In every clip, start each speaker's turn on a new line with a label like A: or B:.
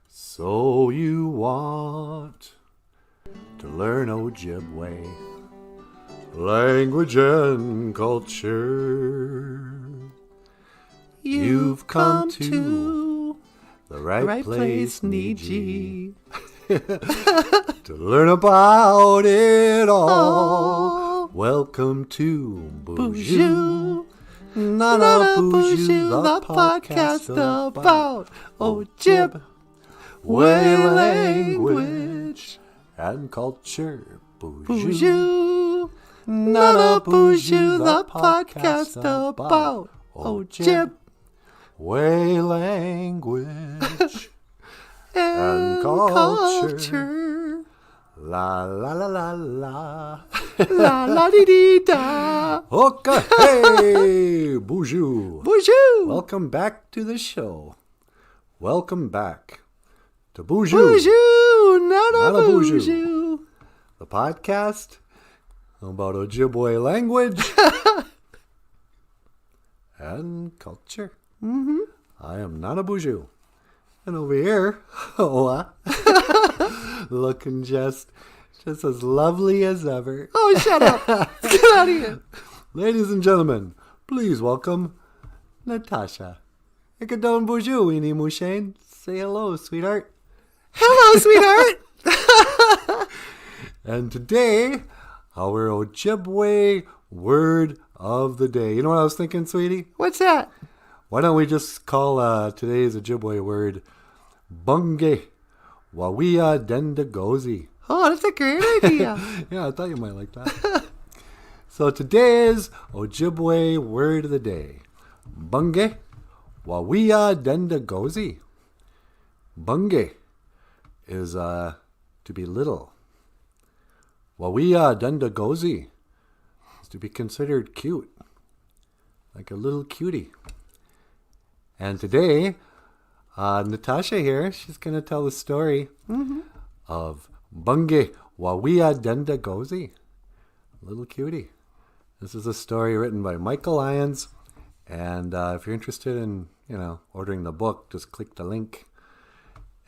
A: So you want to learn Ojibwe language and culture? You've come to the right place, Niji, to learn about it all. Welcome to BOOZHOO, NANABOOZHOO, the podcast about Ojibwe language and culture. BOOZHOO, NANABOOZHOO, the podcast about Ojibwe language and culture. La la la la la.
B: La la dee dee da.
A: Okay, hey, BOOZHOO.
B: BOOZHOO.
A: Welcome back to the show. Welcome back to BOOZHOO.
B: BOOZHOO, NANABOOZHOO.
A: NANABOOZHOO, the podcast about Ojibwe language and culture.
B: Mm-hmm.
A: I am NANABOOZHOO. And over here, looking just as lovely as ever.
B: Oh, shut up. Get out of here.
A: Ladies and gentlemen, please welcome Natasha. Ikadon BOOZHOO, Weenie Mushane. Say hello, sweetheart.
B: Hello, sweetheart.
A: And today, our Ojibwe word of the day. You know what I was thinking, sweetie?
B: What's that?
A: Why don't we just call today's Ojibwe word Bunge Wawia Dendagozi.
B: Oh, that's a great idea.
A: Yeah, I thought you might like that. So today's Ojibwe word of the day. Bunge Wawia Dendagozi. Bunge is to be little. Wawia Dendagozi is to be considered cute. Like a little cutie. And today, Natasha here, she's going to tell the story of Bunge Wawia Dendagozi, little cutie. This is a story written by Michael Lyons, and if you're interested in, ordering the book, just click the link,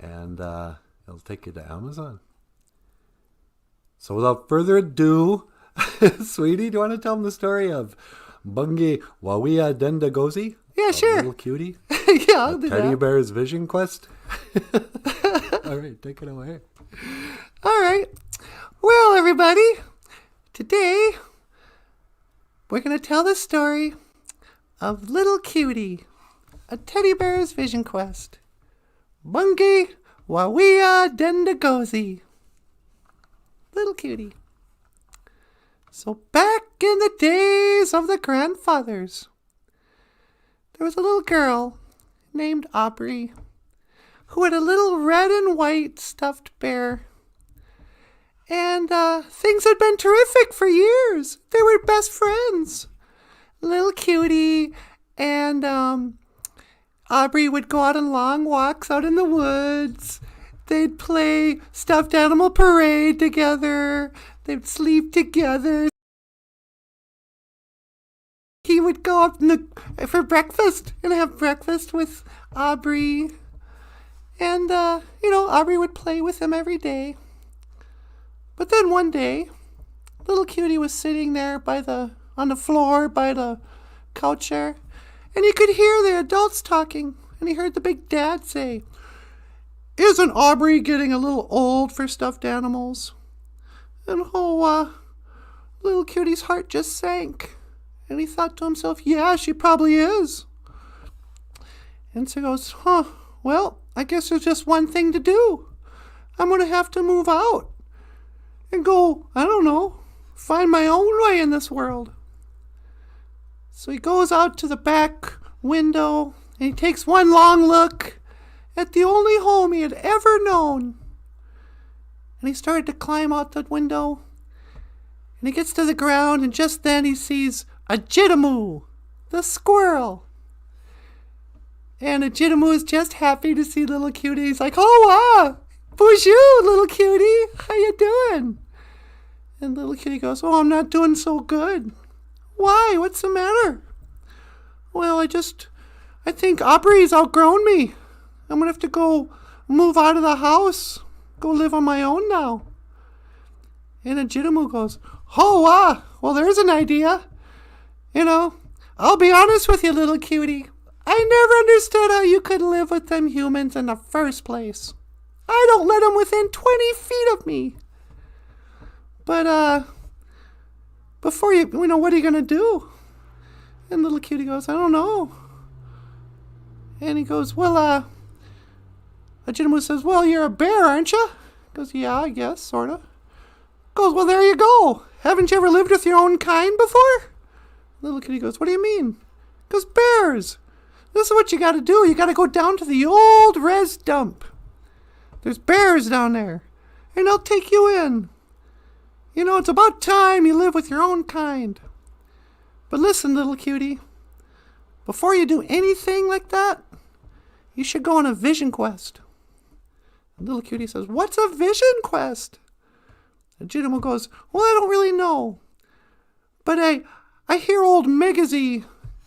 A: and it'll take you to Amazon. So without further ado, sweetie, do you want to tell them the story of Bunge Wawia Dendagozi?
B: Yeah, sure.
A: Little cutie.
B: Yeah, I'll do
A: Teddy
B: that.
A: Bear's Vision Quest. All right, take it away.
B: All right. Well, everybody, today we're going to tell the story of Little Cutie, a teddy bear's vision quest. Bunge Wawia Dendagozi. Little Cutie. So back in the days of the grandfathers, there was a little girl named Aubrey who had a little red and white stuffed bear. And things had been terrific for years. They were best friends. Little Cutie and Aubrey would go out on long walks out in the woods. They'd play stuffed animal parade together. They'd sleep together. He would go up for breakfast and have breakfast with Aubrey. And, Aubrey would play with him every day. But then one day, Little Cutie was sitting there on the floor by the couch chair, and he could hear the adults talking, and he heard the big dad say, "Isn't Aubrey getting a little old for stuffed animals?" And Little Cutie's heart just sank. And he thought to himself, yeah, she probably is. And so he goes, well, I guess there's just one thing to do. I'm going to have to move out and go, I don't know, find my own way in this world. So he goes out to the back window and he takes one long look at the only home he had ever known. And he started to climb out the window. And he gets to the ground, and just then he sees a Jitamoo, the squirrel. And a Jitamoo is just happy to see Little Cutie. He's like, oh, wow, BOOZHOO, Little Cutie, how you doing? And Little Cutie goes, oh, I'm not doing so good. Why? What's the matter? Well, I I think Aubrey's outgrown me. I'm going to have to go move out of the house. Go live on my own now. And Ajitamu goes, oh, well, there's an idea. You know, I'll be honest with you, little cutie. I never understood how you could live with them humans in the first place. I don't let them within 20 feet of me. But, before you know, what are you going to do? And little cutie goes, I don't know. And he goes, well, Ajitamu says, well, you're a bear, aren't you? He goes, yeah, I guess, sort of. Goes, well, there you go. Haven't you ever lived with your own kind before? Little kitty goes, what do you mean? Goes, bears. This is what you got to do. You got to go down to the old res dump. There's bears down there, and they'll take you in. You know, it's about time you live with your own kind. But listen, little cutie, before you do anything like that, you should go on a vision quest. And little cutie says, what's a vision quest? And Ajitamu goes, well, I don't really know. But I hear old Megazy.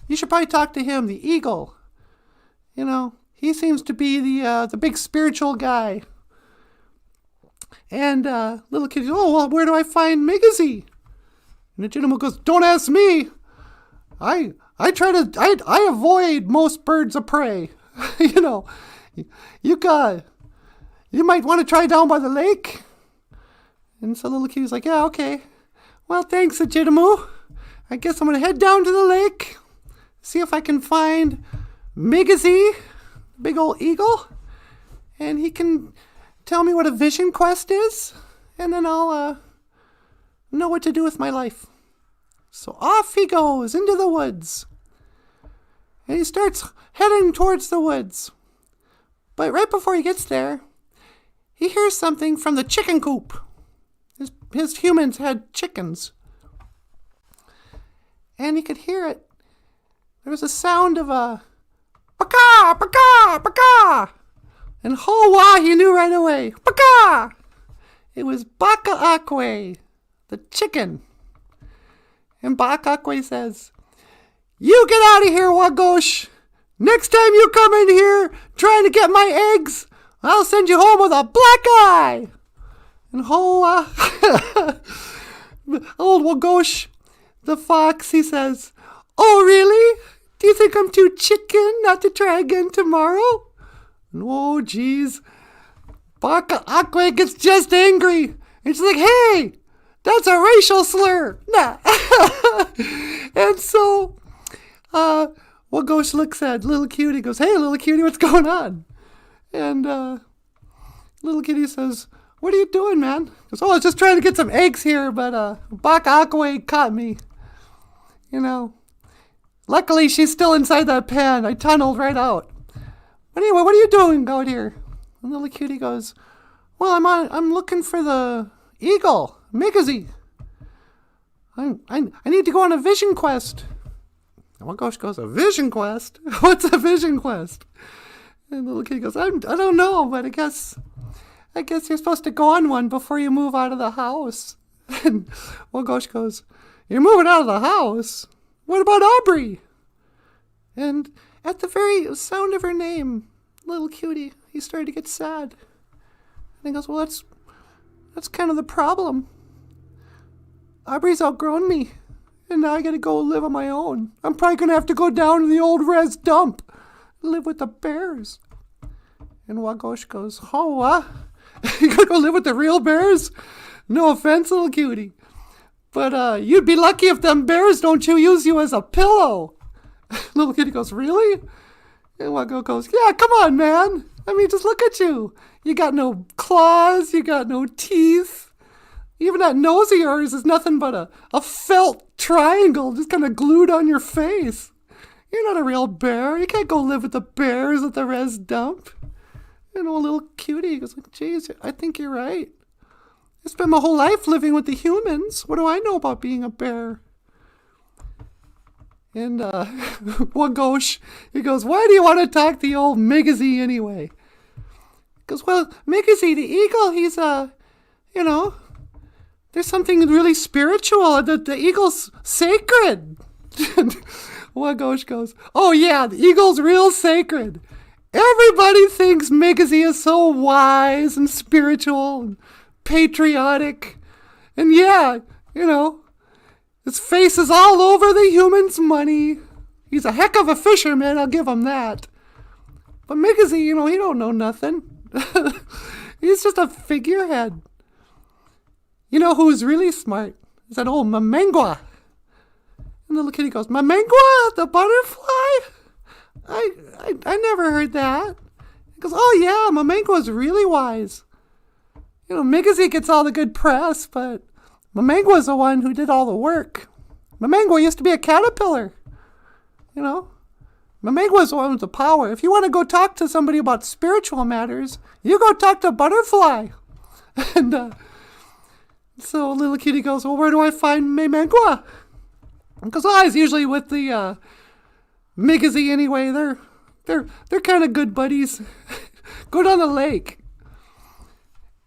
B: You should probably talk to him, the eagle. You know, he seems to be the big spiritual guy. And little kid goes, oh, well, where do I find Megazy? And Ajitamu goes, don't ask me. I avoid most birds of prey. You know, you might want to try down by the lake. And so little kitty's like, yeah, okay. Well, thanks, Ajitamu. I guess I'm going to head down to the lake, see if I can find Megazy, big old eagle, and he can tell me what a vision quest is, and then I'll know what to do with my life. So off he goes into the woods, and he starts heading towards the woods. But right before he gets there, he hears something from the chicken coop. His humans had chickens. And he could hear it. There was a sound of a baka, baka, baka. And hoa, he knew right away. Baka! It was Baka Akwe, the chicken. And Baka Akwe says, you get out of here, Wagosh. Next time you come in here trying to get my eggs, I'll send you home with a black eye. And hoa, old Wagosh, the fox, he says, oh, really? Do you think I'm too chicken not to try again tomorrow? And oh, geez. Baka Akwe gets just angry. And she's like, hey, that's a racial slur. Nah. And so, Wagosh looks at little cutie, goes, hey, little cutie, what's going on? And little kitty says, what are you doing, man? He goes, oh, I was just trying to get some eggs here, but Baka Akwe caught me. You know, luckily she's still inside that pan. I tunneled right out. But anyway, what are you doing out here? And little cutie goes, well, I'm looking for the eagle, Megazy. I need to go on a vision quest. And Wagosh goes, a vision quest? What's a vision quest? And little kitty goes, I don't know, but I guess you're supposed to go on one before you move out of the house. And Wagosh goes, you're moving out of the house? What about Aubrey? And at the very sound of her name, little cutie, he started to get sad. And he goes, well, that's kind of the problem. Aubrey's outgrown me, and now I gotta go live on my own. I'm probably gonna have to go down to the old res dump and live with the bears. And Wagosh goes, oh, what? You gotta go live with the real bears? No offense, little cutie, but you'd be lucky if them bears don't use you as a pillow. Little kitty goes, really? And Wagosh goes, yeah, come on, man. I mean, just look at you. You got no claws, you got no teeth. Even that nose of yours is nothing but a felt triangle just kind of glued on your face. You're not a real bear. You can't go live with the bears at the res dump. And a little cutie goes, geez, I think you're right. I spent my whole life living with the humans. What do I know about being a bear? And Wagosh, he goes, why do you want to talk to the old Megazy anyway? He goes, well, Megazy, the eagle, he's, you know, there's something really spiritual. The eagle's sacred. And Wagosh goes, oh yeah, the eagle's real sacred. Everybody thinks Migazy is so wise and spiritual and patriotic. And yeah, his face is all over the human's money. He's a heck of a fisherman, I'll give him that. But Migazy, he don't know nothing. He's just a figurehead. You know who's really smart? Is that old Mamengwa. And the little kitty goes, Mamengwa, the butterfly? I never heard that. He goes, oh yeah, Mamengwa's really wise. Migazy gets all the good press, but Mamengwa's the one who did all the work. Mamengwa used to be a caterpillar. Mamengwa's the one with the power. If you want to go talk to somebody about spiritual matters, you go talk to Butterfly. And so little kitty goes, well, where do I find Mamengwa? Because he's usually with the Migazy anyway. They're kind of good buddies. Go down the lake.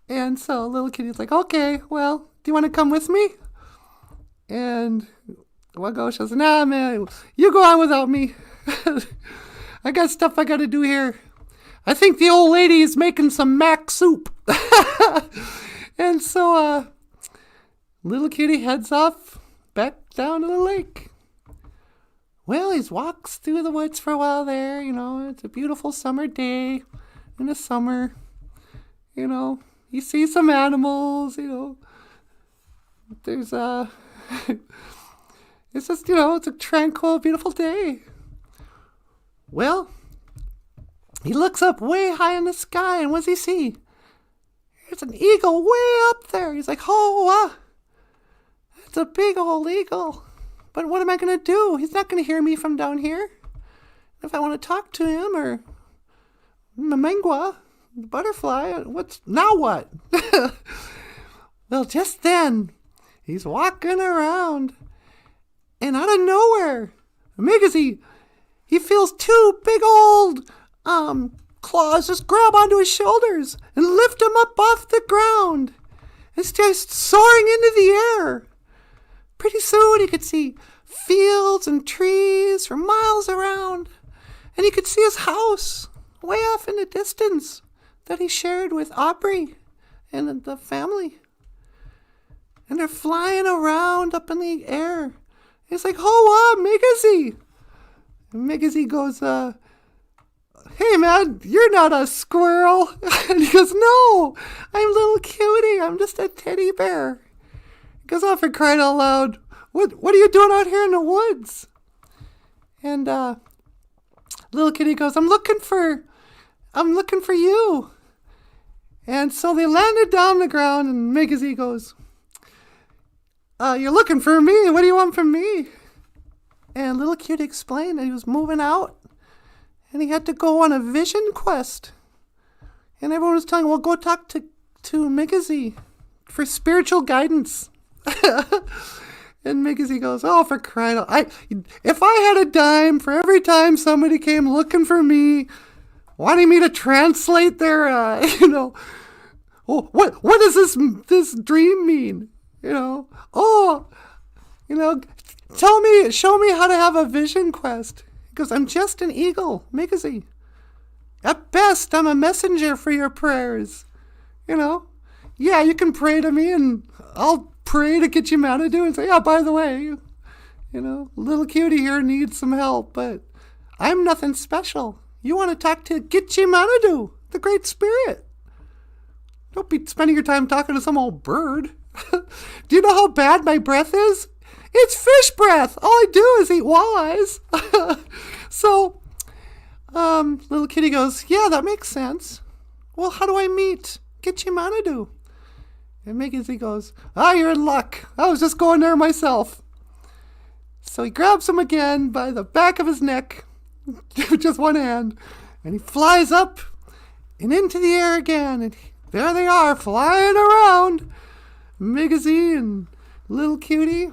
B: And so little kitty's like, okay, well, do you want to come with me? And Wago says, nah, man, you go on without me. I got stuff I got to do here. I think the old lady is making some mac soup. And so little kitty heads off back down to the lake. Well, he walks through the woods for a while there. It's a beautiful summer day in the summer. You see some animals, There's it's just, it's a tranquil, beautiful day. Well, he looks up way high in the sky, and what does he see? There's an eagle way up there. He's like, oh, it's a big old eagle. But what am I going to do? He's not going to hear me from down here. If I want to talk to him or Mamengwa, the butterfly, now what? Well, just then, he's walking around, and out of nowhere, Migazy, he feels two big old claws just grab onto his shoulders and lift him up off the ground and starts soaring into the air. Pretty soon, he could see fields and trees for miles around, and he could see his house way off in the distance that he shared with Aubrey and the family. And they're flying around up in the air. It's like, Migazy. And Migazy goes, hey man, you're not a squirrel. And he goes, no, I'm little cutie. I'm just a teddy bear. He goes, oh, for crying out loud, what are you doing out here in the woods? And little kitty goes, I'm looking for you. And so they landed down the ground, and Migazy goes, you're looking for me? What do you want from me? And little cutie explained that he was moving out, and he had to go on a vision quest. And everyone was telling him, well, go talk to Migazy for spiritual guidance. And Migazy goes, oh, for crying out. If I had a dime for every time somebody came looking for me, wanting me to translate their, oh, what does this dream mean? Show me how to have a vision quest. He goes, I'm just an eagle, Migazy. At best, I'm a messenger for your prayers. Yeah, you can pray to me, and I'll pray to get you Manadu and say, yeah, by the way, little cutie here needs some help, but I'm nothing special. You want to talk to Gitchi Manadu, the Great Spirit. Don't be spending your time talking to some old bird. Do you know how bad my breath is? It's fish breath. All I do is eat walleyes. So, little kitty goes, yeah, that makes sense. Well, how do I meet Gitchi Manadu? And Migazy goes, you're in luck. I was just going there myself. So he grabs him again by the back of his neck with just one hand, and he flies up and into the air again, and there they are flying around, Migazy and little cutie.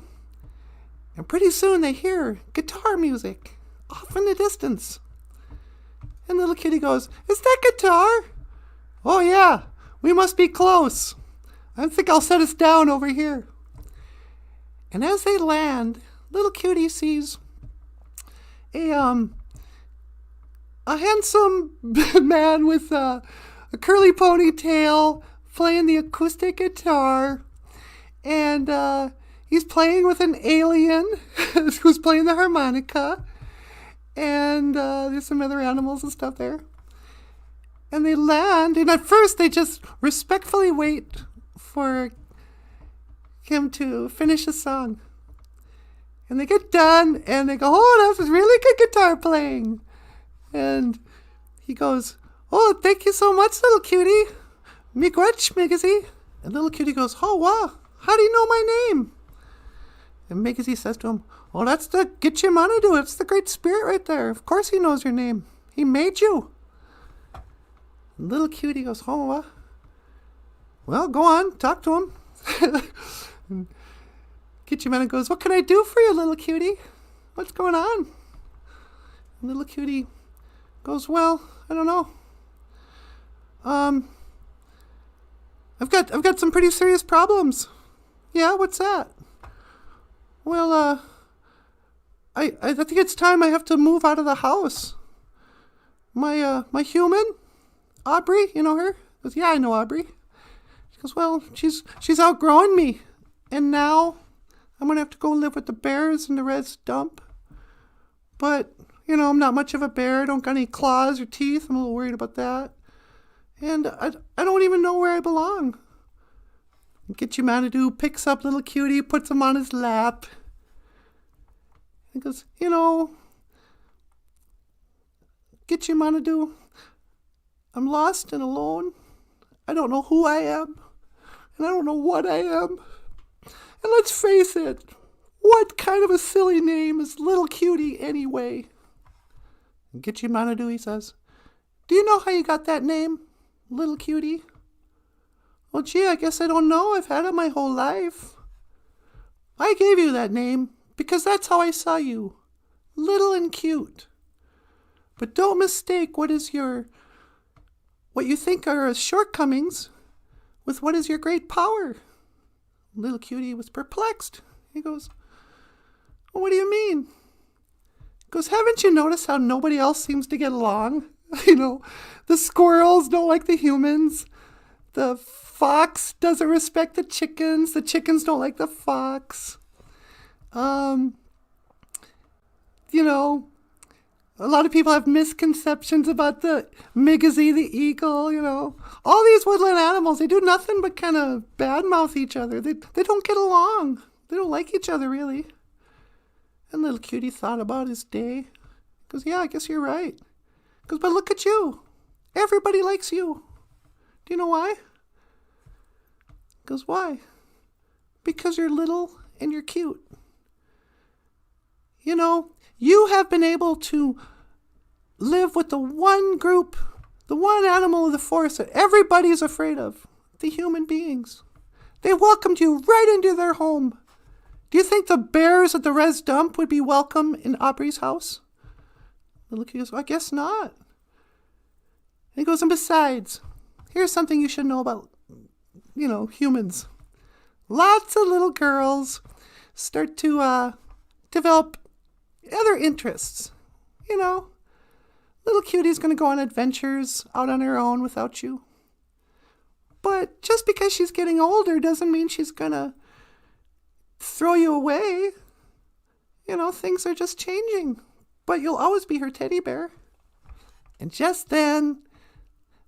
B: And pretty soon they hear guitar music off in the distance. And little kitty goes, is that guitar? Oh yeah, we must be close. I think I'll set us down over here. And as they land, little cutie sees a handsome man with a curly ponytail playing the acoustic guitar, and he's playing with an alien who's playing the harmonica, and there's some other animals and stuff there. And they land, and at first they just respectfully wait for him to finish his song. And they get done, and they go, oh, that was really good guitar playing. And he goes, oh, thank you so much, little cutie. Miigwech, Migazy. And little cutie goes, oh, wow, how do you know my name? And Migazy says to him, oh, that's the Gitchimanadu. It's the Great Spirit right there. Of course he knows your name. He made you. And little cutie goes, oh, what? Well, go on, talk to him. And Gitchimanadu goes, what can I do for you, little cutie? What's going on? And little cutie goes, well, I don't know. I've got some pretty serious problems. Yeah, what's that? Well, I think it's time I have to move out of the house. My human, Aubrey, you know her? Goes, yeah, I know Aubrey. She goes, well, she's outgrowing me, and now I'm gonna have to go live with the bears in the res dump. But you know, I'm not much of a bear. I don't got any claws or teeth. I'm a little worried about that. And I don't even know where I belong. Gitchimanadu picks up little cutie, puts him on his lap. He goes, you know, Gitchimanadu, I'm lost and alone. I don't know who I am. And I don't know what I am. And let's face it, what kind of a silly name is little cutie anyway? Gitchimanadu, he says, do you know how you got that name, little cutie? Well, gee, I guess I don't know. I've had it my whole life. I gave you that name because that's how I saw you, little and cute. But don't mistake what you think are shortcomings with what is your great power. Little cutie was perplexed. He goes, well, what do you mean? He goes, haven't you noticed how nobody else seems to get along? You know, the squirrels don't like the humans. The fox doesn't respect the chickens. The chickens don't like the fox. You know, a lot of people have misconceptions about the Migazy, the eagle, you know. All these woodland animals, they do nothing but kind of badmouth each other. They don't get along. They don't like each other, really. And little cutie thought about his day. He goes, yeah, I guess you're right. He goes, but look at you. Everybody likes you. Do you know why? He goes, why? Because you're little and you're cute. You know, you have been able to live with the one group, the one animal of the forest that everybody is afraid of, the human beings. They welcomed you right into their home. Do you think the bears at the res dump would be welcome in Aubrey's house? Little kid goes, I guess not. And he goes, and besides, here's something you should know about, you know, humans. Lots of little girls start to develop other interests. You know, little cutie's going to go on adventures out on her own without you. But just because she's getting older doesn't mean she's going to throw you away. You know, things are just changing. But you'll always be her teddy bear. And just then,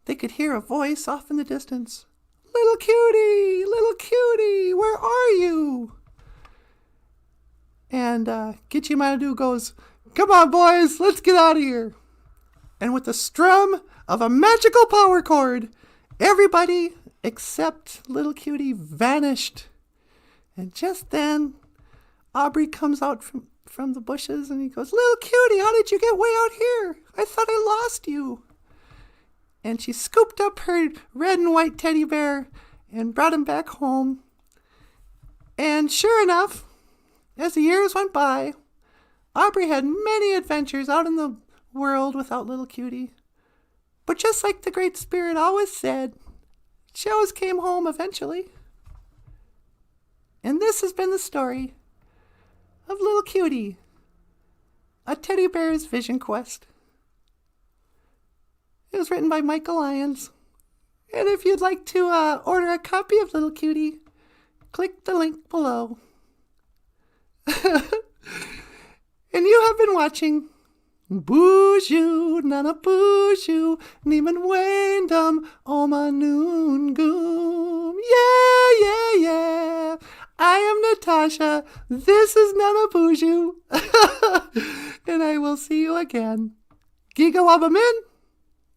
B: they could hear a voice off in the distance. Little cutie, where are you? And Gitchimanadu goes, come on, boys, let's get out of here. And with the strum of a magical power chord, everybody except little cutie vanished. And just then, Aubrey comes out from the bushes and he goes, little cutie, how did you get way out here? I thought I lost you. And she scooped up her red and white teddy bear and brought him back home. And sure enough, as the years went by, Aubrey had many adventures out in the world without little cutie. But just like the Great Spirit always said, she always came home eventually. And this has been the story of little cutie, A Teddy Bear's Vision Quest. It was written by Michael Lyons. And if you'd like to order a copy of Little Cutie, click the link below. And you have been watching BOOZHOO, NANABOOZHOO, Neiman Wyndham, Oma Noon Goom. Yeah. I am Natasha. This is NANABOOZHOO. And I will see you again. Giga Wabba Min,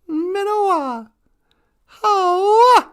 B: Minowa. Ho!